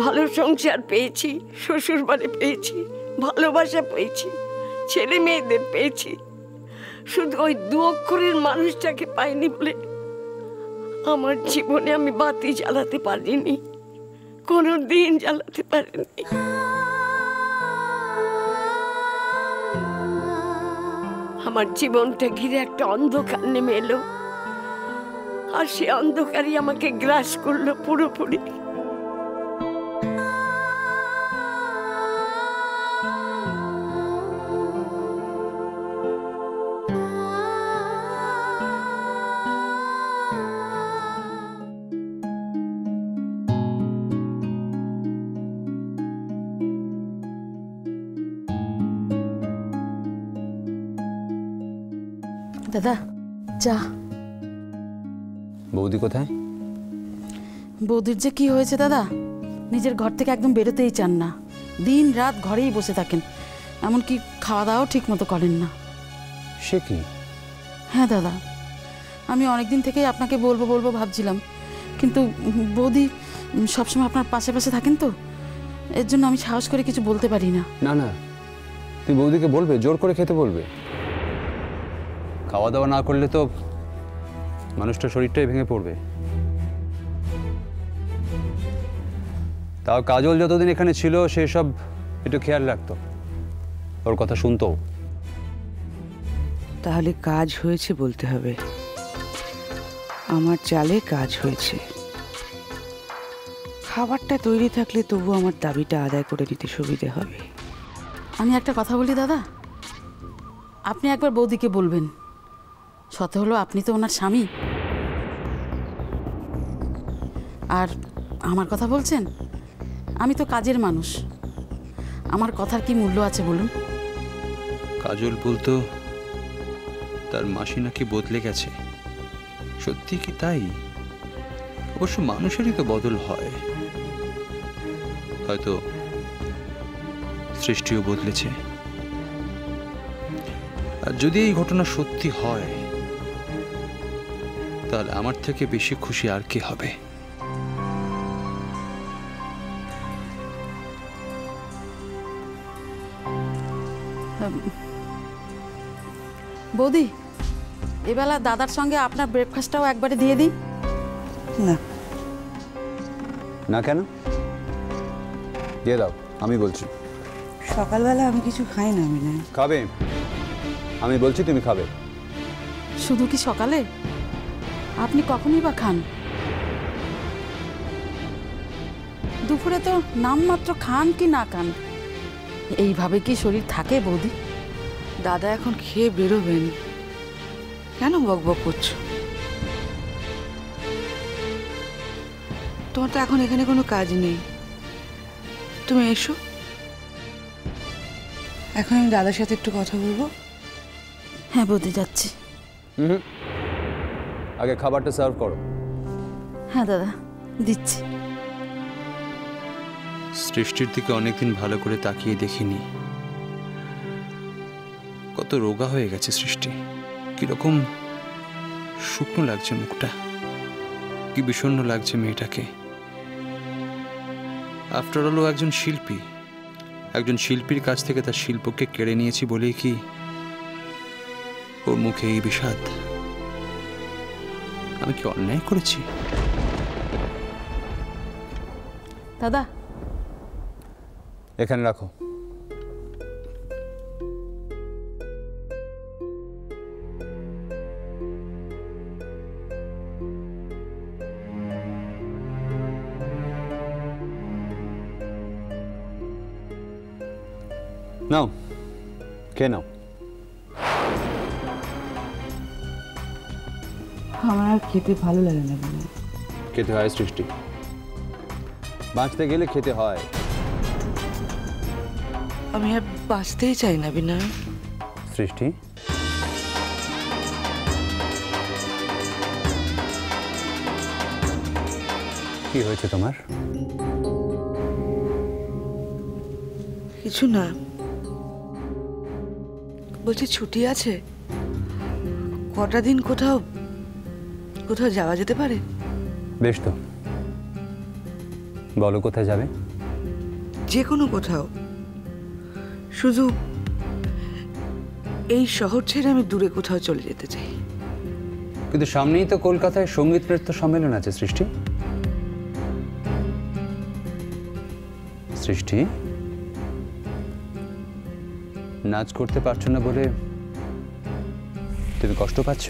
ভালো সংসার পেয়েছি, শ্বশুর বাড়ি পেয়েছি, ভালোবাসা পেয়েছি, ছেলে মেয়েদের পেয়েছি। শুধু ওই 2 অক্ষরের মানুষটাকে পাইনি বলে আমার জীবনে আমি বাতি জ্বালাতে পারিনি, কোনো দিন জ্বালাতে পারিনি। আমার জীবনটা ঘিরে একটা অন্ধকার নেমে এলো, আর সে অন্ধকারই আমাকে গ্রাস করলো পুরোপুরি। দাদা চা। বৌদি কোথায়? বৌদির যে কি হয়েছে দাদা, নিজের ঘর থেকে একদম বেরোতেই চান না, দিন রাত ঘরেই বসে থাকেন, এমনকি খাওয়া দাওয়াও ঠিক মতো করেন না। সে কি? হ্যাঁ দাদা, আমি অনেকদিন থেকেই আপনাকে বলবো বলবো ভাবছিলাম, কিন্তু বৌদি সবসময় আপনার পাশে পাশে থাকেন তো, এর জন্য আমি সাহস করে কিছু বলতে পারি না। না না, তুই বৌদিকে বলবে, জোর করে খেতে বলবে। খাওয়া দাওয়া না করলে তো মানুষটার শরীরটাই ভেঙে পড়বে। তাও কাজল যতদিন এখানে ছিল সেসব একটু খেয়াল রাখতো, ওর কথা শুনতো। তাহলে কাজ হয়েছে বলতে হবে, আমার চালে কাজ হয়েছে। খাবারটা তৈরি থাকলে তবু আমার দাবিটা আদায় করে নিতে সুবিধে হবে। আমি একটা কথা বলি দাদা, আপনি একবার বৌদিকে বলবেন, শত হলো আপনি তো ওনার স্বামী। আর আমার কথা বলছেন, আমি তো কাজের মানুষ, আমার কথার কি মূল্য আছে বলুন? কাজল বলতো তার মাসি নাকি বদলে গেছে, সত্যি কি তাই? অবশ্য মানুষেরই তো বদল হয়, হয়তো সৃষ্টিও বদলেছে। আর যদি এই ঘটনা সত্যি হয়, তাহলে আমার থেকে বেশি খুশি আর কি হবে? বৌদি, এবেলা দাদার সঙ্গে আপনার ব্রেকফাস্টটাও একবারে দিয়ে দিই না। না কেন? দিয়ে দাও, আমি বলছি। সকালবেলা আমি কিছু খাই না। আমি না খাবে, আমি বলছি তুমি খাবে। শুধু কি সকালে? আপনি কখনই বা খান? দুপুরে তো নামমাত্র খান কি না খান, এইভাবে কি শরীর থাকে বৌদি? দাদা এখন খেয়ে বেরোবেন, কেন বকবক করছো? তোমার তো এখন এখানে কোনো কাজ নেই, তুমি এসো। এখন আমি দাদার সাথে একটু কথা বলবো। হ্যাঁ বৌদি, যাচ্ছি। আগে খাবারটা সার্ভ করো। হ্যাঁ দাদা, দিচ্ছি। সৃষ্টির দিকে অনেকদিন ভালো করে তাকিয়ে দেখিনি, কত রোগা হয়ে গেছে সৃষ্টি। কিরকম শুকনো লাগছে মুখটা, কি বিষণ্ণ লাগছে মেয়েটাকে। আফটার অল ও একজন শিল্পী, একজন শিল্পীর কাছ থেকে তার শিল্পকে কেড়ে নিয়েছি বলেই কি ওর মুখে এই বিষাদ? আমি কি অন্যায় করেছি? দাদা, এখানে রাখো। নাও, কে নাও। আমার আর খেতে ভালো লাগে না। খেতে হয় সৃষ্টি, বাঁচতে গেলে খেতে হয়। আমি আর বাঁচতেই চাই না বিনয়। সৃষ্টি, কি হয়েছে তোমার? কিছু না, বলছি ছুটি আছে, কটা দিন কোথাও কোথাও যাওয়া যেতে পারে? বেশ তো, বলো কোথায় যাবে? যে কোনো কোথাও, শুধু এই শহর ছেড়ে আমি দূরে কোথাও চলে যেতে চাই। কিন্তু সামনেই তো কলকাতায় সঙ্গীত নৃত্য সম্মেলন আছে সৃষ্টি। সৃষ্টি, নাচ করতে পারছো না বলে তুমি কষ্ট পাচ্ছ?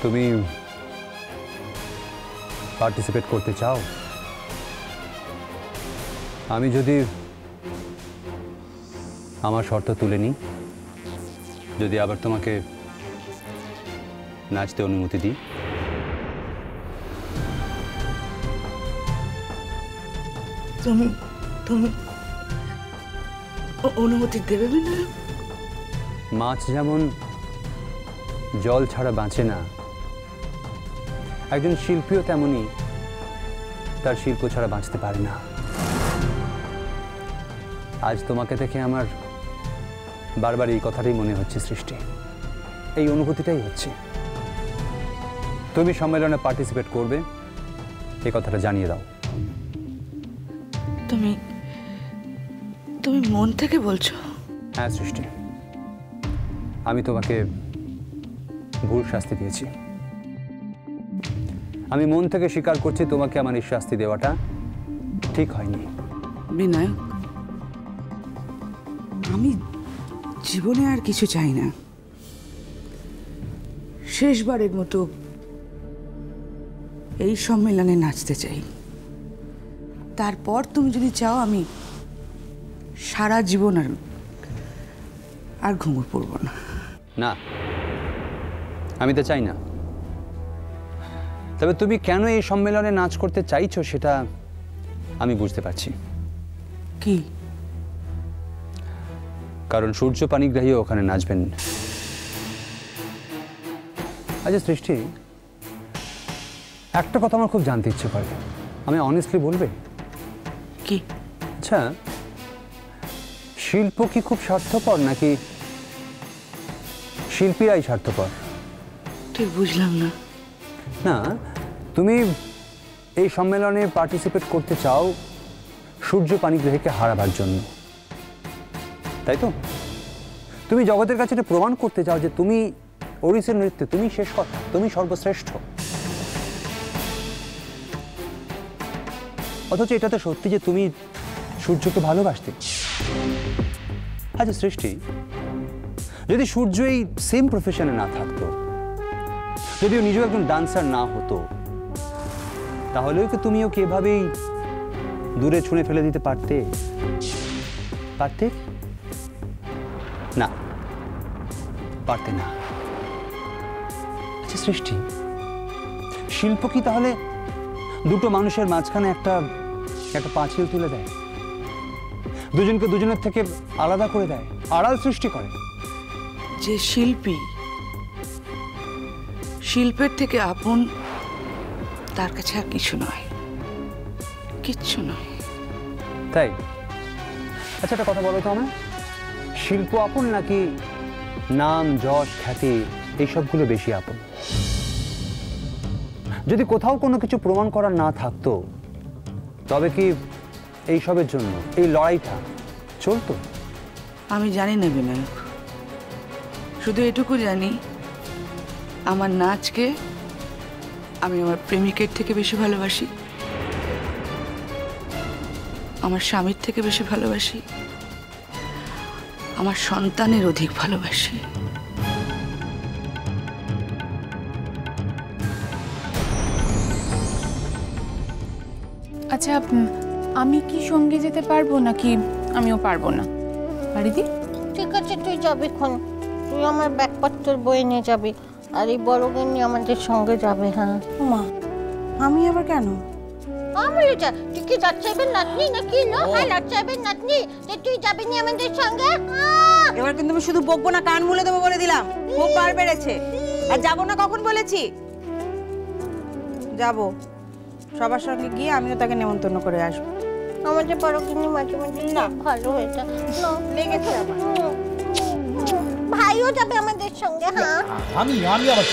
তুমি পার্টিসিপেট করতে চাও? আমি যদি আমার শর্ত তুলে নিই, যদি আবার তোমাকে নাচতে অনুমতি দিই? তুমি তুমি অনুমতি দেবে না? মাছ যেমন জল ছাড়া বাঁচে না, একজন শিল্পীও তেমনই তার শিল্প ছাড়া বাঁচতে পারে না। আজ তোমাকে দেখে আমার বারবার এই কথাটাই মনে হচ্ছে সৃষ্টি, এই অনুভূতিটাই হচ্ছে। তুমি সম্মেলনে পার্টিসিপেট করবে এই কথাটা জানিয়ে দাও। তুমি তুমি মন থেকে বলছো? হ্যাঁ সৃষ্টি, আমি তোমাকে ভুল শাস্তি দিয়েছি। আমি মন থেকে স্বীকার করছি তোমাকে আমার এই শাস্তি দেওয়াটা ঠিক হয়নি। বিনায়ক, আমি জীবনে আর কিছু চাই না। শেষবারের মতো এই সম্মেলনে নাচতে চাই। তারপর তুমি যদি চাও আমি সারা জীবন আর ঘুমোর পড়ব না। না, আমি তো চাই না। তবে তুমি কেন এই সম্মেলনে নাচ করতে চাইছো সেটা আমি বুঝতে পারছি। কি? কারণ সূর্য পানিগ্রাহীও ওখানে নাচবেন। আচ্ছা সৃষ্টি, একটা কথা আমার খুব জানতে ইচ্ছে করে, আমি অনেস্টলি বলবে? কি? আচ্ছা, শিল্প কি খুব স্বার্থপর নাকি শিল্পীরাই স্বার্থপর? ঠিক বুঝলাম না। না, তুমি এই সম্মেলনে পার্টিসিপেট করতে চাও সূর্য পানিগ্রাহীকে হারাবার জন্য, তাই তো? তুমি জগতের কাছে এটা প্রমাণ করতে চাও যে তুমি ওড়িশির নৃত্যে তুমি শেষ কথা, তুমি সর্বশ্রেষ্ঠ। অথচ এটা তো সত্যি যে তুমি সূর্যকে ভালোবাসতে। আচ্ছা সৃষ্টি, যদি সূর্য এই সেম প্রফেশনে না থাকতো, যদিও নিজেও একজন ডান্সার না হতো, তাহলেও কি তুমিও কি এভাবেই দূরে ছুঁড়ে ফেলে দিতে পারতে? পারতে না, পারতে না। আচ্ছা সৃষ্টি, শিল্প কি তাহলে দুটো মানুষের মাঝখানে একটা পাঁচিল তুলে দেয়, দুজনকে দুজনের থেকে আলাদা করে দেয়, আড়াল সৃষ্টি করে? যে শিল্পী শিল্পের থেকে আপন, তার কাছে আর কিছু নয়, কিচ্ছু নয়। তাই? আচ্ছা একটা কথা বলো তো আমার, শিল্প আপন নাকি নাম যশ খ্যাতি এইসবগুলো বেশি আপন? যদি কোথাও কোনো কিছু প্রমাণ করার না থাকতো, তবে কি এইসবের জন্য এই লড়াইটা চলতো? আমি জানি না বিনায়ক, শুধু এটুকু জানি আমার নাচকে আমি আমার প্রেমিকের থেকে বেশি ভালোবাসি, আমার স্বামীর থেকে বেশি ভালোবাসি, আমার সন্তানের অধিক ভালোবাসি। আচ্ছা, আমি কি সঙ্গে যেতে পারবো নাকি আমিও পারবো না? বাড়িতে ঠিক আছে, তুই যাবি খন, তুই আমার ব্যাগপত্র বয়ে নিয়ে যাবি, আর এই বড় গিন্নি আমাদের সঙ্গে যাবে। হ্যাঁ মা, আমি আবার কেন? আমি যা, তুই কি যাচ্ছাইবেন নাতনি নাকি? হ্যাঁ যাচ্ছাইবেন নাতনি, যে তুই যাবি নি আমাদের সঙ্গে? এবার কিন্তু আমি শুধু বকবো না, কান মুলে দেবো বলে দিলাম। খুব বার বেড়েছে। আর যাবো না কখন বলেছি? যাবো, সবার সঙ্গে গিয়ে আমিও তাকে নেমন্তন্ন করে আসবো। আমাদের বড় গিন্নি মাঝে মাঝে না ভালো হয়েছে, লেগেছে আমার। ভাইও যাবে আমাদের সঙ্গে। হ্যাঁ আমি আবার